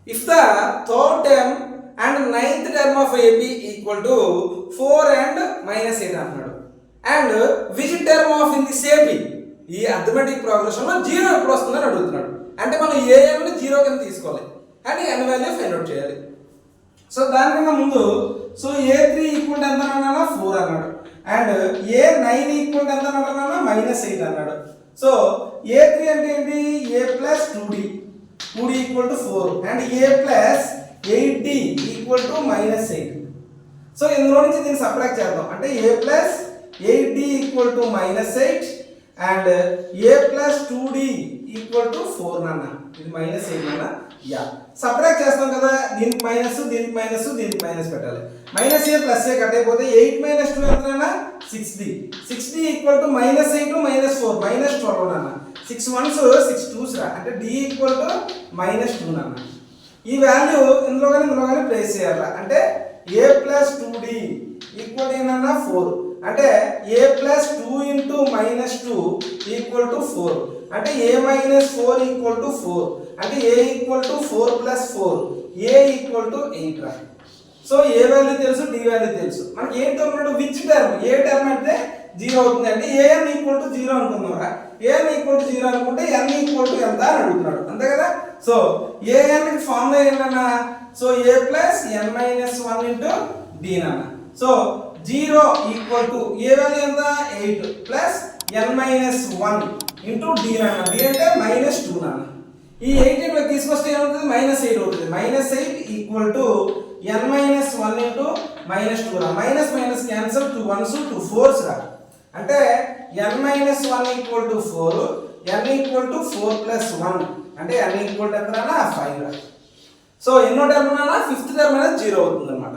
If the third term and ninth term of AP equal to 4 and minus 8 అన్నాడు, and which term of in this AP ఈ arithmetic progression లో zero ఎప్పుడు వస్తుందని అడుగుతున్నాడు. అంటే మనం ఏఎంని జీరో కింద తీసుకోవాలి and n value find out చేయాలి. సో దానికన్నా ముందు సో A3 ఈక్వల్ ఎంత అన్నానా 4 అన్నాడు, అండ్ A9 ఈక్వల్ ఎంత అన్నానా -8 అన్నాడు. సో A3 అంటే ఏంటి, A plus 2D 2D equal to 4 and A plus 8D equal to -8. So ఇందులో నుంచి దీన్ని సబ్ట్రాక్ట్ చేద్దాం. అంటే A plus 8D equal to -8 and A plus 2D equal to 4 నాన్న. ఇది -8 నాన్న. యా సబ్ట్రాక్ట్ చేస్తాం కదా, దీనికి మైనస్ దీనికి మైనస్ దీనికి మైనస్ పెట్టాలి. -a ప్లస్ a కట్ అయిపోతే 8 - 2 ఎంత నాన్న 6D. 6D ఈక్వల్ టు -8 -4 -12 నాన్న. 6 1s 6 2s రా, అంటే D ఈక్వల్ టు -2 నాన్న. ఈ వాల్యూ ఇందులో కానీ ప్లేస్ చేయాలి. అంటే A ప్లస్ 2D ఈక్వల్ ఏంటన్నా 4, అంటే A plus 2 into -2 equal to 4, అంటే A మైనస్ 4 ఈక్వల్ టు 4, అంటే A equal to 4 plus 4, A equal to 8 రా. సో ఏ వాల్యూ తెలుసు, డి వాల్యూ తెలుసు. మనకి ఏంటో ఉన్నాడు విచ్ టర్మ్, ఏ టర్మ్ అంటే 0 అవుతుంది. అంటే an equal to 0 అనుకుందాంరా. an equal to 0 అనుకుంటే n ఈక్వల్ టు ఎంత అని అడుగుతున్నాడు, అంతే కదా. సో an కి ఫార్ములా ఏంటన్నా, so a plus n minus 1 into d నాన్న. So 0 equal to A value ఎంత 8 plus n minus 1 into d నాన్న. d అంటే -2 నాన్న. ఈ 8 ఇక్కడ తీసుకొస్తే ఏమవుతుంది, -8 అవుతుంది. -8 equal to n minus 1 into -2 రా. Minus minus cancel, 2 1s 2 4s రా. అంటే n minus 1 equal to 4, n equal to 4 plus 1, అంటే n ఈక్వల్ టు ఎంత 5 రా. సో ఎన్నో టర్మ్ అన్నా ఫిఫ్త్ టర్మ్ అనేది 0 అవుతుంది అన్నమాట.